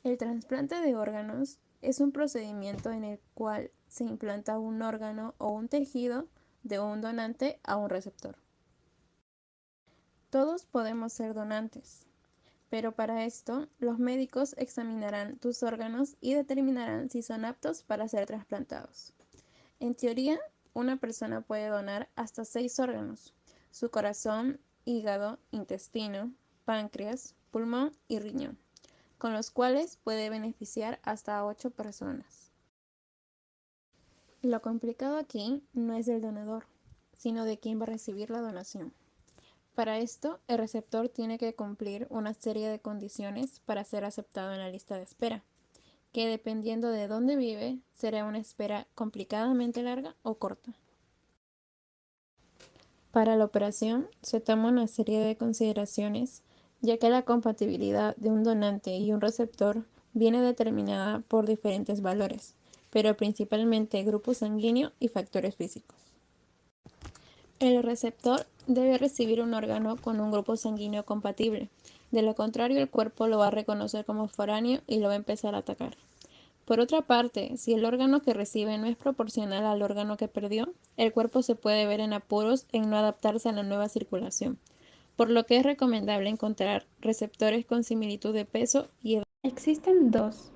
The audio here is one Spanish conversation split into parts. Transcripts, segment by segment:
El trasplante de órganos es un procedimiento en el cual se implanta un órgano o un tejido de un donante a un receptor. Todos podemos ser donantes, pero para esto los médicos examinarán tus órganos y determinarán si son aptos para ser trasplantados. En teoría, una persona puede donar hasta 6 órganos: su corazón, hígado, intestino, páncreas, pulmón y riñón, con los cuales puede beneficiar hasta a 8 personas. Lo complicado aquí no es del donador, sino de quién va a recibir la donación. Para esto, el receptor tiene que cumplir una serie de condiciones para ser aceptado en la lista de espera, que dependiendo de dónde vive, será una espera complicadamente larga o corta. Para la operación, se toma una serie de consideraciones, ya que la compatibilidad de un donante y un receptor viene determinada por diferentes valores, pero principalmente grupo sanguíneo y factores físicos. El receptor debe recibir un órgano con un grupo sanguíneo compatible, de lo contrario el cuerpo lo va a reconocer como foráneo y lo va a empezar a atacar. Por otra parte, si el órgano que recibe no es proporcional al órgano que perdió, el cuerpo se puede ver en apuros en no adaptarse a la nueva circulación, por lo que es recomendable encontrar receptores con similitud de peso y edad. Existen dos,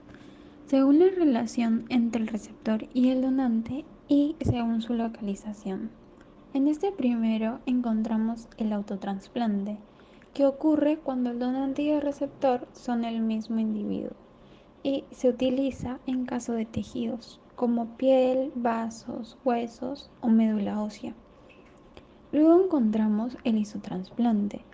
según la relación entre el receptor y el donante y según su localización. En este primero encontramos el autotrasplante, que ocurre cuando el donante y el receptor son el mismo individuo y se utiliza en caso de tejidos como piel, vasos, huesos o médula ósea. Luego encontramos el isotrasplante,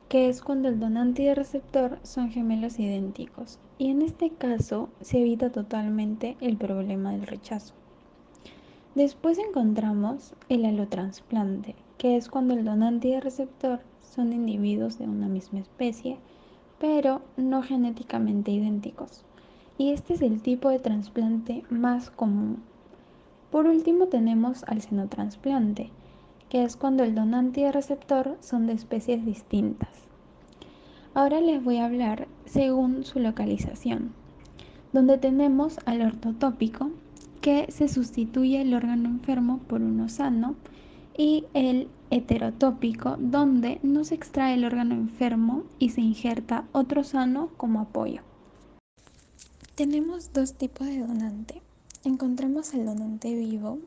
que es cuando el donante y el receptor son gemelos idénticos, y en este caso se evita totalmente el problema del rechazo. Después encontramos el alotrasplante, que es cuando el donante y el receptor son individuos de una misma especie, pero no genéticamente idénticos. Y este es el tipo de trasplante más común. Por último tenemos al xenotrasplante, que es cuando el donante y el receptor son de especies distintas. Ahora les voy a hablar según su localización, donde tenemos al ortotópico, que se sustituye el órgano enfermo por uno sano, y el heterotópico, donde no se extrae el órgano enfermo y se injerta otro sano como apoyo. Tenemos dos tipos de donante. Encontramos al donante vivo,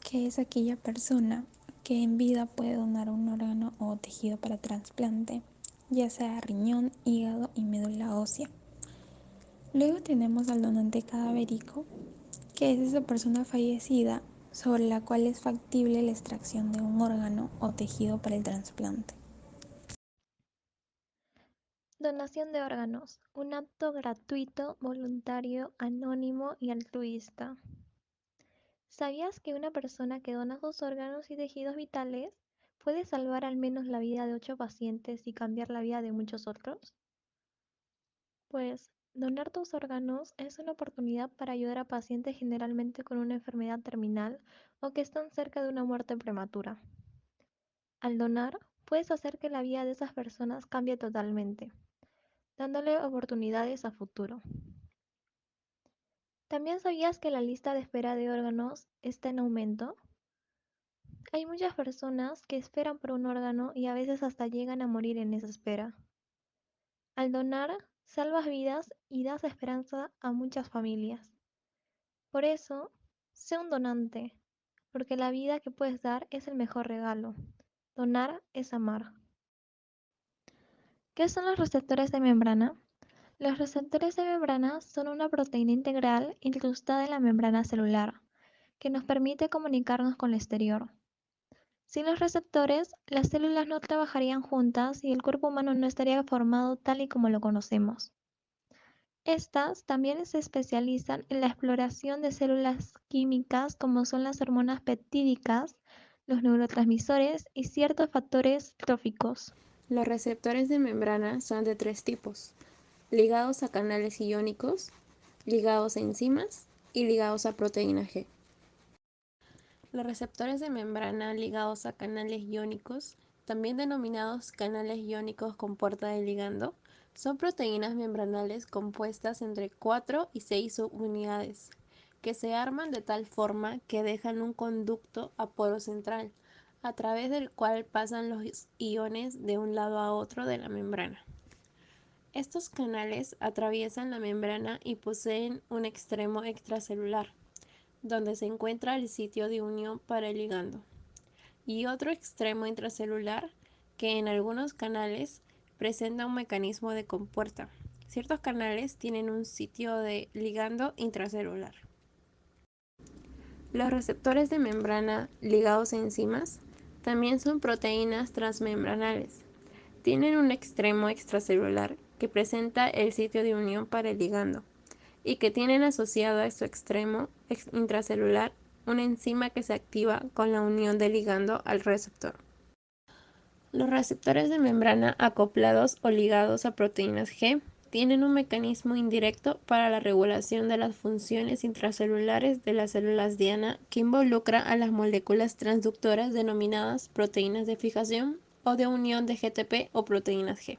que es aquella persona que en vida puede donar un órgano o tejido para trasplante, ya sea riñón, hígado y médula ósea. Luego tenemos al donante cadavérico, que es esa persona fallecida sobre la cual es factible la extracción de un órgano o tejido para el trasplante. Donación de órganos, un acto gratuito, voluntario, anónimo y altruista. ¿Sabías que una persona que dona sus órganos y tejidos vitales puede salvar al menos la vida de 8 pacientes y cambiar la vida de muchos otros? Pues, donar tus órganos es una oportunidad para ayudar a pacientes generalmente con una enfermedad terminal o que están cerca de una muerte prematura. Al donar, puedes hacer que la vida de esas personas cambie totalmente, dándole oportunidades a futuro. ¿También sabías que la lista de espera de órganos está en aumento? Hay muchas personas que esperan por un órgano y a veces hasta llegan a morir en esa espera. Al donar, salvas vidas y das esperanza a muchas familias. Por eso, sé un donante, porque la vida que puedes dar es el mejor regalo. Donar es amar. ¿Qué son los receptores de membrana? Los receptores de membrana son una proteína integral incrustada en la membrana celular, que nos permite comunicarnos con el exterior. Sin los receptores, las células no trabajarían juntas y el cuerpo humano no estaría formado tal y como lo conocemos. Estas también se especializan en la exploración de células químicas como son las hormonas peptídicas, los neurotransmisores y ciertos factores tróficos. Los receptores de membrana son de tres tipos: ligados a canales iónicos, ligados a enzimas y ligados a proteína G. Los receptores de membrana ligados a canales iónicos, también denominados canales iónicos con puerta de ligando, son proteínas membranales compuestas entre 4 y 6 subunidades, que se arman de tal forma que dejan un conducto a poro central, a través del cual pasan los iones de un lado a otro de la membrana. Estos canales atraviesan la membrana y poseen un extremo extracelular, donde se encuentra el sitio de unión para el ligando, y otro extremo intracelular que en algunos canales presenta un mecanismo de compuerta. Ciertos canales tienen un sitio de ligando intracelular. Los receptores de membrana ligados a enzimas también son proteínas transmembranales. Tienen un extremo extracelular que presenta el sitio de unión para el ligando y que tienen asociado a su extremo intracelular una enzima que se activa con la unión del ligando al receptor. Los receptores de membrana acoplados o ligados a proteínas G tienen un mecanismo indirecto para la regulación de las funciones intracelulares de las células diana que involucra a las moléculas transductoras denominadas proteínas de fijación o de unión de GTP o proteínas G.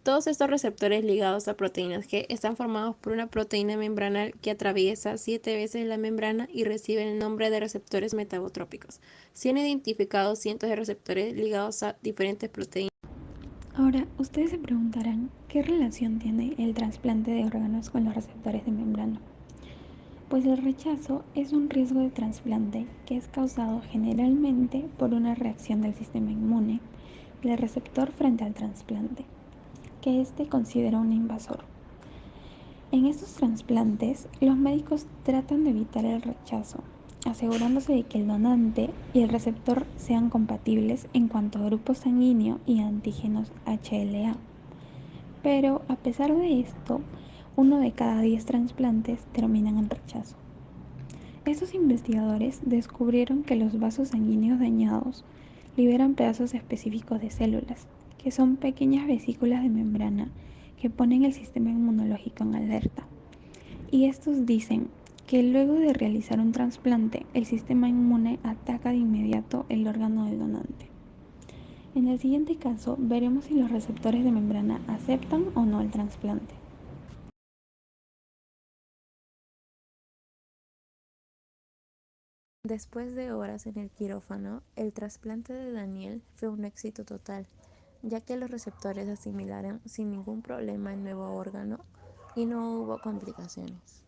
Todos estos receptores ligados a proteínas G están formados por una proteína membranal que atraviesa 7 veces la membrana y recibe el nombre de receptores metabotrópicos. Se han identificado cientos de receptores ligados a diferentes proteínas. Ahora, ustedes se preguntarán, ¿qué relación tiene el trasplante de órganos con los receptores de membrana? Pues el rechazo es un riesgo de trasplante que es causado generalmente por una reacción del sistema inmune del receptor frente al trasplante, que éste considera un invasor. En estos trasplantes, los médicos tratan de evitar el rechazo, asegurándose de que el donante y el receptor sean compatibles en cuanto a grupo sanguíneo y antígenos HLA. Pero a pesar de esto, 1 de cada 10 trasplantes terminan en rechazo. Estos investigadores descubrieron que los vasos sanguíneos dañados liberan pedazos específicos de células, que son pequeñas vesículas de membrana que ponen el sistema inmunológico en alerta. Y estos dicen que luego de realizar un trasplante, el sistema inmune ataca de inmediato el órgano del donante. En el siguiente caso, veremos si los receptores de membrana aceptan o no el trasplante. Después de horas en el quirófano, el trasplante de Daniel fue un éxito total, ya que los receptores asimilaron sin ningún problema el nuevo órgano y no hubo complicaciones.